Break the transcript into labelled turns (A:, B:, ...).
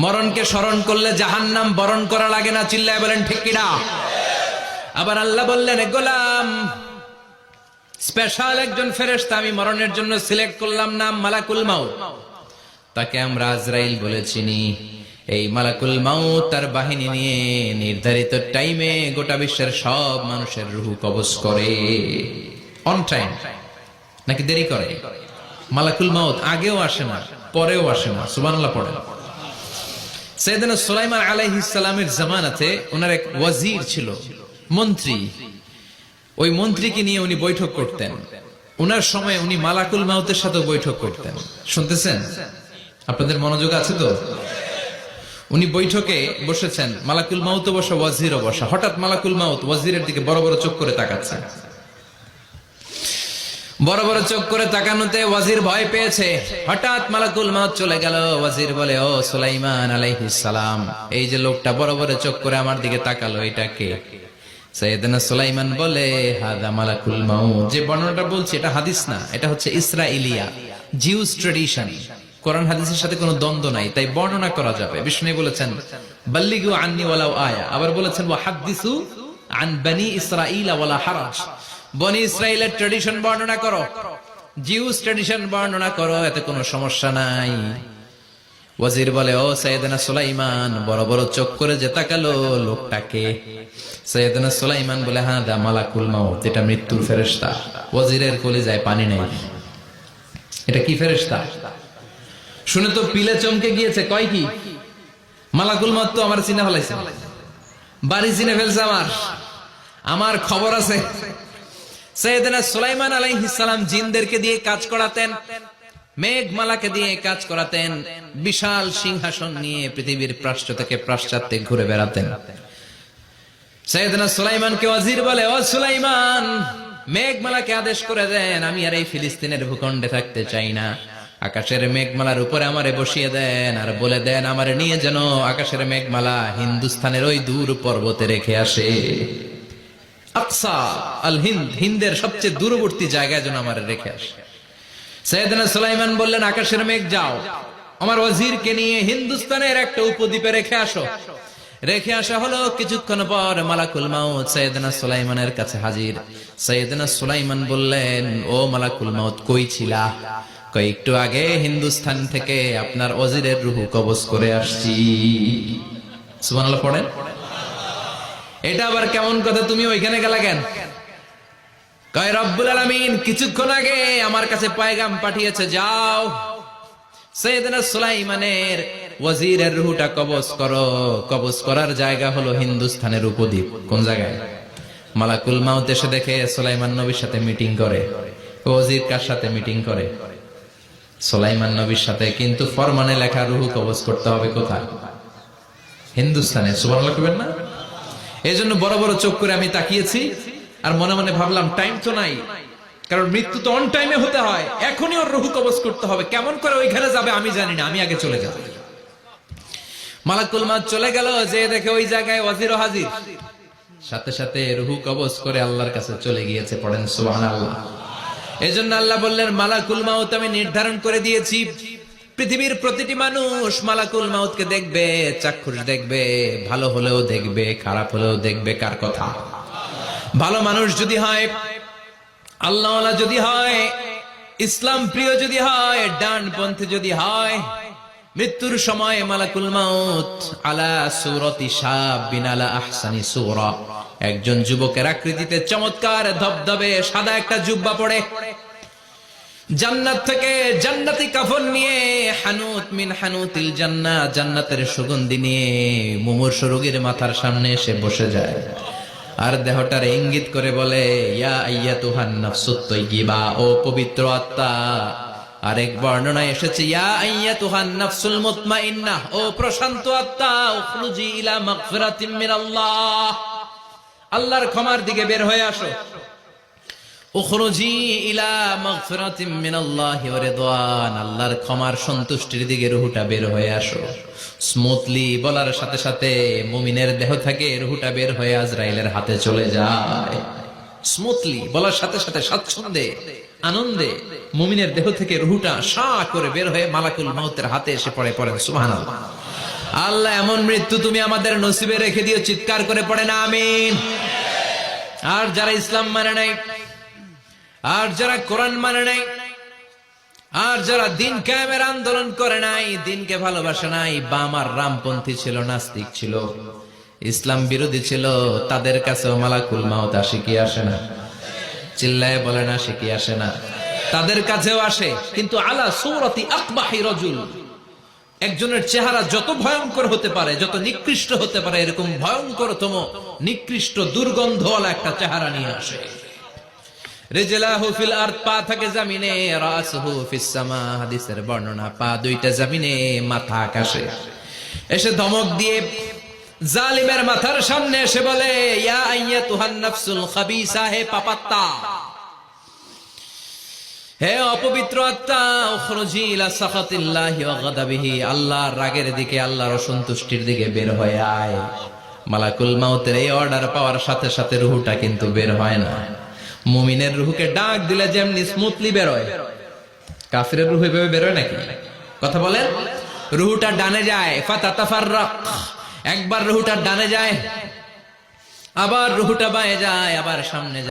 A: মরণকে স্মরণ করলে জাহান্নাম বরণ করা লাগে না, চিল্লায় বলেন ঠিক কিনা? আবার আল্লাহ বললেন, গোলাম, স্পেশাল একজন ফেরেশতা আমি মরণের জন্য সিলেক্ট করলাম, নাম মালাকুল মাউত। তাকে আমরা আজরাইল বলে চিনি। এই মালাকুল মাউত তার বাহিনী নিয়ে নির্ধারিত টাইমে গোটা বিশ্বের সব মানুষের রূহ কবজ করে। অন টাইম নাকি দেরি করে? মালাকুল মাউত আগেও আসে না, পরেও আসে না। সুবহানাল্লাহ পড়েন। সাইয়েদনা সুলাইমান আলাইহিস সালামের জামানাতে ওনার এক ওয়াজির ছিল, মন্ত্রী। ওই মন্ত্রীকে নিয়ে উনি বৈঠক করতেন। ওনার সময় উনি মালাকুল মাউতের সাথে বৈঠক করতেন। শুনতেছেন? আপনাদের মনোযোগ আছে তো? উনি বৈঠকে বসেছেন, মালাকুল মাউত বসা, ওয়াজিরও বসা। হঠাৎ মালাকুল মাউত ওয়াজিরের দিকে বড় বড় চোখ করে তাকাচ্ছে। বড় বড় চোখ করে তাকানোতে ওয়াজির ভয় পেয়েছে। হঠাৎ মালাকুল মাউত চলে গেল। ওয়াজির বলে, ও সুলাইমান আলাইহিস সালাম, এই যে লোকটা বড় বড় চোখ করে আমার দিকে তাকালো, এটা কে? সাইয়েদনা সুলাইমান বলে, হাদা মালাকুল মাউত। যে বর্ণনাটা বলছি এটা হাদিস না, এটা হচ্ছে ইসরাইলিয়া, জিউস ট্র্যাডিশন। কোরআন হাদিসের সাথে কোনো দ্বন্দ্ব নাই, তাই বর্ণনা করা যাবে। বিষ্ণু বলেছেন, বাল্লিগু আন্নি ওয়ালাউ আয়া। আবার বলেছেন, ওয়া হাদিসু আন বনি ইসরাঈল ওয়ালা হারাজ। বনি ইসরাইলের ট্র্যাডিশন বর্ণনা করো, জিউস ট্র্যাডিশন বর্ণনা করো, এতে কোনো সমস্যা নাই। ওয়াজির বলে, ও সাইয়েদনা সুলাইমান, বড় বড় চোখ করে যে তাকালো লোকটাকে? সাইয়েদনা সুলাইমান বলে, হাদা মালাকুল মাউত, এটা মৃত্যুর ফেরেশতা। ওয়াজিরের কলিজায় পানি নেই। এটা কি ফেরেশতা? শুনে তো পিলে চমকে গিয়েছে। কয় কি? মালাকুল মাউত তো আমার চিনে ফেলাইছে, বাড়ি চিনে ফেলছে আমার খবর আছে। সাইয়েদনা সুলাইমান আলাইহিস সালাম জিনদেরকে দিয়ে কাজ করাতেন, মেঘমালাকে দিয়ে কাজ করাতেন, বিশাল সিংহাসন নিয়ে পৃথিবীর প্রাচ্য থেকে পাশ্চাত্যে ঘুরে বেড়াতেন। সাইয়েদনা সুলাইমানকে ওয়াজির বলে, ও সুলাইমান, মেঘমালাকে আদেশ করে দেন, আমি আর এই ফিলিস্তিনের ভূখণ্ডে থাকতে চাই না। আকাশের মেঘমালার উপরে আমারে বসিয়ে দেন, আর বলে দেন আমারে নিয়ে যেন আকাশের মেঘমালা হিন্দুস্তানের ওই দূর পর্বতে রেখে আসে। আকসা আল হিন্দ, হিন্দের সবচেয়ে দূরবর্তী জায়গায় যেন আমারে রেখে আসে। সাইয়েদনা সুলাইমান বললেন, আকাশের মেঘ যাও, আমার ওয়াজিরকে নিয়ে হিন্দুস্তানের একটা উপদ্বীপে রেখে আসো। রেখে আসা হলো। কিছুক্ষণ পর মালাকুল মাউত সাইয়েদনা সুলাইমানের কাছে হাজির। সাইয়েদনা সুলাইমান বললেন, ও মালাকুল মাউত, কই ছিলা? কই, একটু আগে হিন্দুস্তান থেকে আপনার ওয়াজিরের রূহ কবজ করে আসছি। সুবহানাল্লাহ পড়েন। এটা আবার কেমন কথা, তুমি ওইখানে গেলা কেন? কয়, রব্বুল আলামিন কিছুক্ষণ আগে আমার কাছে পয়গাম পাঠিয়েছে, যাও সাইয়েদনা সুলাইমানের ওয়াজিরের রূহটা কবজ করো। কবজ করার জায়গা হলো হিন্দুস্তানের উপদ্বীপ। কোন জায়গায়? মালাকুল মাউত এসে দেখে সুলাইমান নবীর সাথে মিটিং করে। ওয়াজির কার সাথে মিটিং করে? সুলাইমান নবীর সাথে। কিন্তু ফরমানে লেখা রূহ কবজ করতে হবে কোথায়? হিন্দুস্তানে। সুবহানাল্লাহ কইবেন না? এজন্য বড় বড় চোখ করে আমি তাকিয়েছি, আর মনে মনে ভাবলাম টাইম তো নাই, কারণ মৃত্যু তো অন টাইমে হতে হয়, এখনই ওর রূহ কবজ করতে হবে। কেমন করে ওইখানে যাবে আমি জানি না, আমি আগে চলে যাব। মালাকুল মাউত চলে গেল, যে দেখে ওই জায়গায় ওয়াজিরও হাজির। সাথে সাথে রূহ কবজ করে আল্লাহর কাছে চলে গিয়েছে। পড়েন সুবহানাল্লাহ। এজন্য আল্লাহ বললেন, মালাকুল মাউত আমি নির্ধারণ করে দিয়েছি, পৃথিবীর প্রতিটি মানুষ মালাকুল মাউতকে দেখবে, চাক্ষুষ দেখবে, ভালো হলেও দেখবে, খারাপ হলেও দেখবে। কার কথা? ভালো মানুষ যদি হয়, আল্লাহওয়ালা যদি হয়, ইসলাম প্রিয় যদি হয়, ডানপন্থী যদি হয়, মৃত্যুর সময় মালাকুল মাউত আলা সূরাতি শাবিন আলা আহসানি সূরা, একজন যুবকের আকৃতিতে চমৎকার ধবধবে সাদা একটা জুব্বা পরে, জান্নাত থেকে জান্নাতি কাফন নিয়ে, হানুত মিন হানুতিল জান্নাহ, জান্নাতের সুগন্ধি নিয়ে মুমূর্ষু রোগীর মাথার সামনে এসে বসে যায়, আর দেহটার ইঙ্গিত করে বলে, ইয়া আইয়াতুহান নাফসুত তাইয়্যিবা, ও পবিত্র আত্মা। আরেক বর্ণনায় এসেছে, ইয়া আইয়াতুহান নাফসুল মুতমাইন্নাহ, ও প্রশান্ত আত্মা, উখরুজি ইলা মাগফিরাতিম মিনাল্লাহ, আল্লাহর ক্ষমার দিকে বের হয়ে আসো। উখরুজি ইলা মাগফিরাতিম মিনাল্লাহি ওয়া রিদওয়ান, আল্লাহর ক্ষমার সন্তুষ্টির দিকে রূহটা বের হয়ে আসো। স্মুথলি বলার সাথে সাথে মুমিনের দেহ থেকে রূহটা বের হয়ে আজরাইলের হাতে চলে যায়। স্মুথলি বলার সাথে সাথে স্বাচ্ছন্দ্যে, আনন্দে মুমিনের দেহ থেকে রূহটা সা করে বের হয়ে মালাকুল মাউতের হাতে এসে পড়ে। পড়েন সুবহানাল্লাহ। আল্লাহ এমন মৃত্যু তুমি আমাদের নসিবে রেখে দিও, চিৎকার করে পড়ে না আমিন। আর যারা ইসলাম মানে নাই, আর যারা কোরআন মানে নাই, আর যারা দিন কায়েমের আন্দোলন করে নাই, দিনকে ভালোবাসে নাই, বাম আর রামপন্থী ছিল, নাস্তিক ছিল, ইসলাম বিরোধী ছিল, তাদের কাছেও মালাকুল মাউত আসে কি আসে না? চিল্লায় বলে না, আসে কি আসে না? তাদের কাছেও আসে, কিন্তু আলা সূরাতি আকবাহি রাজুল, একজনের চেহারা যত ভয়ঙ্কর হতে পারে, যত নিকৃষ্ট হতে পারে, এরকম ভয়ঙ্করতম নিকৃষ্ট দুর্গন্ধওয়ালা একটা চেহারা নিয়ে আসে। রিজলাহু ফিল আরদ, পা থাকে জমিনে, রাসুহু ফিস সামা, হাদিসের বর্ণনা, পা দুইটা জমিনে, মাথা আকাশে। এসে ধমক দিয়ে জালিমের মাথার সামনে এসে বলে, ইয়া আইয়াতুহান নাফসুল খাবিসা, হে পাপাত্তা, হে অপবিত্র আত্মা, উখরুজি ইলা সাখাতিল্লাহি ওয়া গাদাবিহি, আল্লাহর রাগের দিকে, আল্লাহর অসন্তুষ্টির দিকে বের হয়ে আয়। মালাকুল মাউতের এই অর্ডার পাওয়ার সাথে সাথে রূহটা কিন্তু বের হয় না। মুমিনের রূহকে ডাক দিলে যেমনি স্মুথলি বের হয়, কাফিরের রূহ এভাবে বের হয় নাকি? কথা বলেন। রূহটা ডানে যায়, ফাতাতাফাররাক, একবার রূহটা ডানে যায়, আবার রূহটা বাঁয়ে যায়, আবার সামনে যায়।